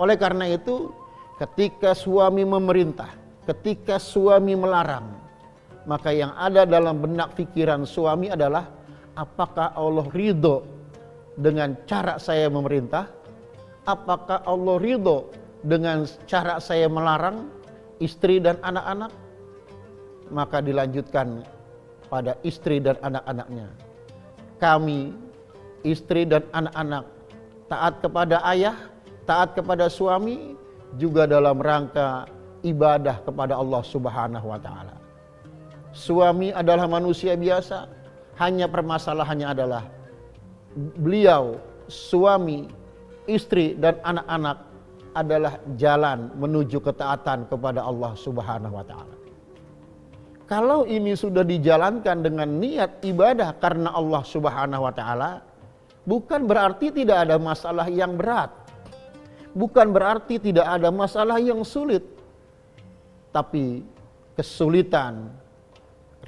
Oleh karena itu, ketika suami memerintah, ketika suami melarang, maka yang ada dalam benak pikiran suami adalah, apakah Allah ridho dengan cara saya memerintah? Apakah Allah ridho dengan cara saya melarang istri dan anak-anak? Maka dilanjutkan pada istri dan anak-anaknya. Kami, istri dan anak-anak, taat kepada ayah, taat kepada suami, juga dalam rangka ibadah kepada Allah Subhanahu wa Ta'ala. Suami adalah manusia biasa, hanya permasalahannya adalah beliau, suami, istri dan anak-anak adalah jalan menuju ketaatan kepada Allah Subhanahu wa Ta'ala. Kalau ini sudah dijalankan dengan niat ibadah karena Allah Subhanahu wa Ta'ala, bukan berarti tidak ada masalah yang berat, bukan berarti tidak ada masalah yang sulit, tapi kesulitan,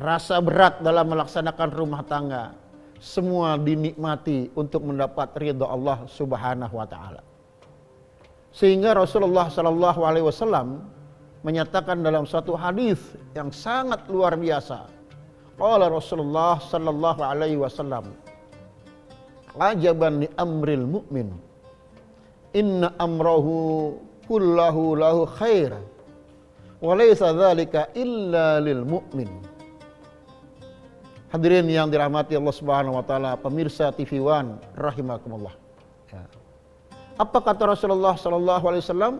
rasa berat dalam melaksanakan rumah tangga, semua dinikmati untuk mendapat ridha Allah Subhanahu wa Ta'ala. Sehingga Rasulullah sallallahu alaihi wasallam menyatakan dalam satu hadis yang sangat luar biasa. Qala Rasulullah sallallahu alaihi wasallam, "Ajaban li amril mu'min, inna amrahu kullahu lahu khair, wa laysa dzalika illa lil mu'min." Hadirin yang dirahmati Allah Subhanahu wa Ta'ala, pemirsa TV One rahimakumullah. Ya. Apa kata Rasulullah sallallahu alaihi wasallam?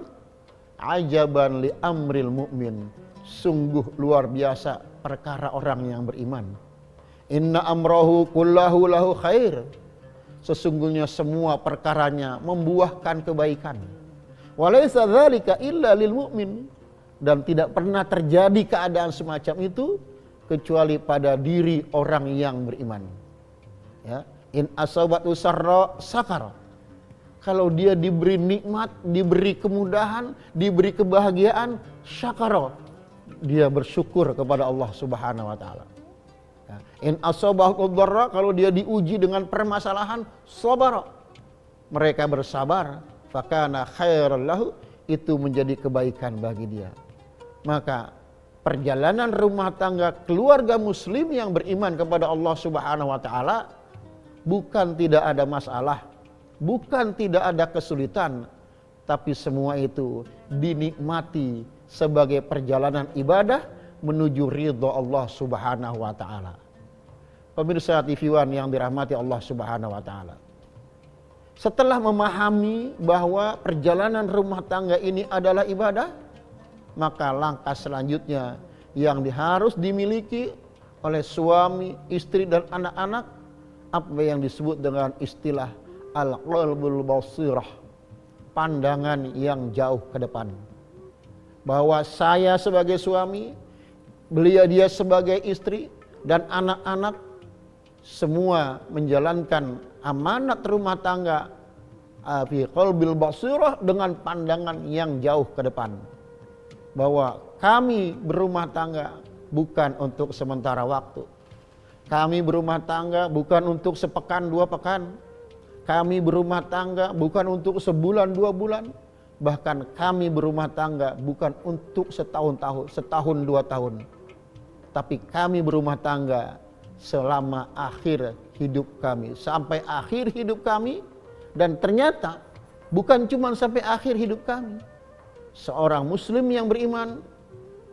Ajaban li amril mu'min, sungguh luar biasa perkara orang yang beriman. Inna amrahu kullahu lahu khair, sesungguhnya semua perkaranya membuahkan kebaikan. Walaysa dzalika illa lil mu'min, dan tidak pernah terjadi keadaan semacam itu kecuali pada diri orang yang beriman. Ya, in asabatu sarra sakara. Kalau dia diberi nikmat, diberi kemudahan, diberi kebahagiaan, syakara, dia bersyukur kepada Allah Subhanahu wa Ta'ala. Ya. In asabahu dharra, kalau dia diuji dengan permasalahan, sabara, mereka bersabar, fakana khairan lahu, itu menjadi kebaikan bagi dia. Maka perjalanan rumah tangga keluarga muslim yang beriman kepada Allah Subhanahu wa Ta'ala bukan tidak ada masalah, bukan tidak ada kesulitan, tapi semua itu dinikmati sebagai perjalanan ibadah menuju ridha Allah Subhanahu wa Ta'ala. Pemirsa TV One yang dirahmati Allah Subhanahu wa Ta'ala, setelah memahami bahwa perjalanan rumah tangga ini adalah ibadah, maka langkah selanjutnya yang harus dimiliki oleh suami, istri dan anak-anak, apa yang disebut dengan istilah al-qalbul basirah, pandangan yang jauh ke depan. Bahwa saya sebagai suami, dia sebagai istri, dan anak-anak semua menjalankan amanat rumah tangga fi qalbil basirah, dengan pandangan yang jauh ke depan. Bahwa kami berumah tangga bukan untuk sementara waktu. Kami berumah tangga bukan untuk sepekan dua pekan. Kami berumah tangga bukan untuk sebulan dua bulan. Bahkan kami berumah tangga bukan untuk setahun dua tahun. Tapi kami berumah tangga selama akhir hidup kami. Sampai akhir hidup kami. Dan ternyata bukan cuma sampai akhir hidup kami. Seorang muslim yang beriman,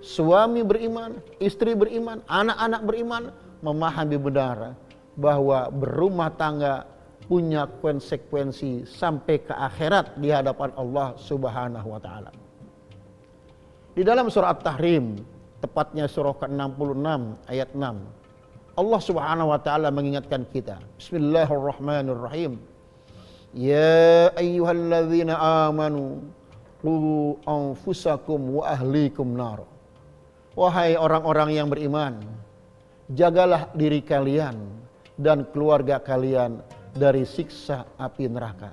suami beriman, istri beriman, anak-anak beriman, memahami benar bahwa berumah tangga punya konsekuensi sampai ke akhirat di hadapan Allah Subhanahu wa Ta'ala. Di dalam surah At-Tahrim, tepatnya surah ke-66 ayat 6, Allah Subhanahu wa Ta'ala mengingatkan kita. Bismillahirrahmanirrahim. Ya ayyuhalladzina amanu qu anfusakum wa ahlikum nar. Wahai orang-orang yang beriman, jagalah diri kalian dan keluarga kalian dari siksa api neraka.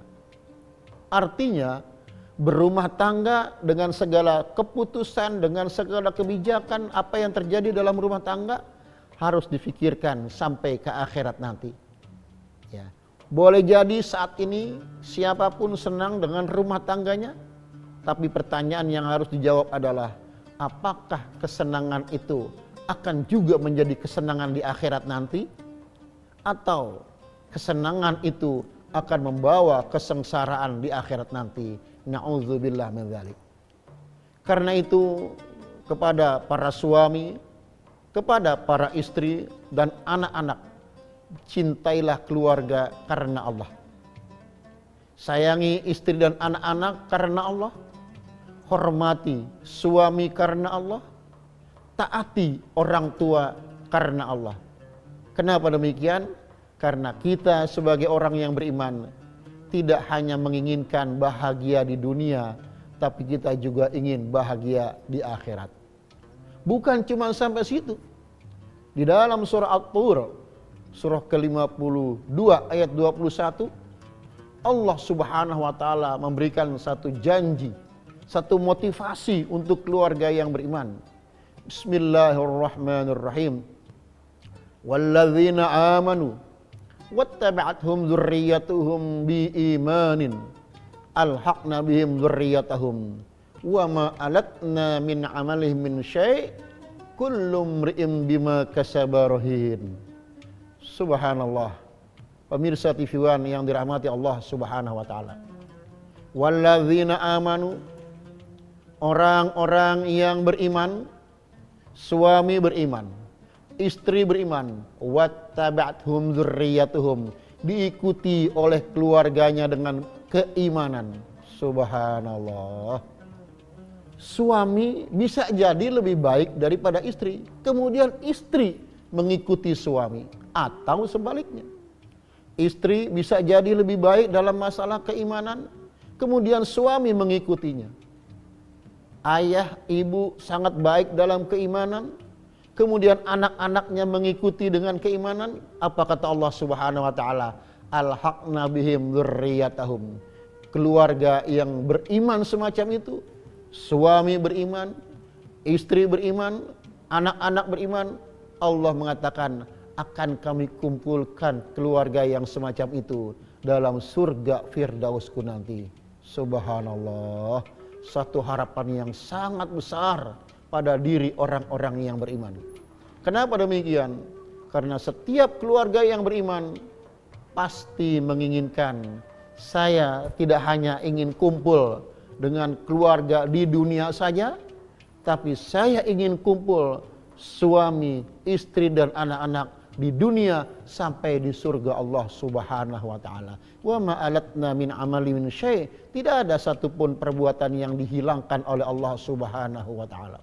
Artinya, berumah tangga dengan segala keputusan, dengan segala kebijakan, apa yang terjadi dalam rumah tangga harus difikirkan sampai ke akhirat nanti. Ya. Boleh jadi saat ini siapapun senang dengan rumah tangganya, Tapi pertanyaan yang harus dijawab adalah, apakah kesenangan itu akan juga menjadi kesenangan di akhirat nanti? Atau kesenangan itu akan membawa kesengsaraan di akhirat nanti? Na'udzubillah min dzalik. Karena itu, kepada para suami, kepada para istri dan anak-anak, cintailah keluarga karena Allah. Sayangi istri dan anak-anak karena Allah. Hormati suami karena Allah. Taati orang tua karena Allah. Kenapa demikian? Karena kita sebagai orang yang beriman tidak hanya menginginkan bahagia di dunia, tapi kita juga ingin bahagia di akhirat. Bukan cuma sampai situ. Di dalam surah At-Tur, surah ke-52 ayat 21, Allah Subhanahu wa taala memberikan satu janji, satu motivasi untuk keluarga yang beriman. Bismillahirrahmanirrahim. Walladzina amanu wattaba'athum dzurriyyatuhum biimanin alhaqna bihim dzurriyyatahum wa ma alatna min amalihim min syai' kullu imri'in bima kasaba rahin. Subhanallah. Pemirsa TV One yang dirahmati Allah Subhanahu wa taala. Walladzina amanu, orang-orang yang beriman, suami beriman, istri beriman, wattaba'athum dzurriyyatuhum, diikuti oleh keluarganya dengan keimanan. Subhanallah. Suami bisa jadi lebih baik daripada istri, kemudian istri mengikuti suami, atau sebaliknya. Istri bisa jadi lebih baik dalam masalah keimanan, kemudian suami mengikutinya. Ayah, ibu sangat baik dalam keimanan, kemudian anak-anaknya mengikuti dengan keimanan. Apa kata Allah Subhanahu wa taala? Alhaqna bihim dzurriyyatahum. Keluarga yang beriman semacam itu, suami beriman, istri beriman, anak-anak beriman, Allah mengatakan akan kami kumpulkan keluarga yang semacam itu dalam surga Firdausku nanti. Subhanallah. Satu harapan yang sangat besar pada diri orang-orang yang beriman. Kenapa demikian? Karena setiap keluarga yang beriman pasti menginginkan, saya tidak hanya ingin kumpul dengan keluarga di dunia saja, tapi saya ingin kumpul suami, istri dan anak-anak di dunia sampai di surga Allah Subhanahu wa taala. Wa ma alatna min amali min syai', tidak ada satupun perbuatan yang dihilangkan oleh Allah Subhanahu wa taala.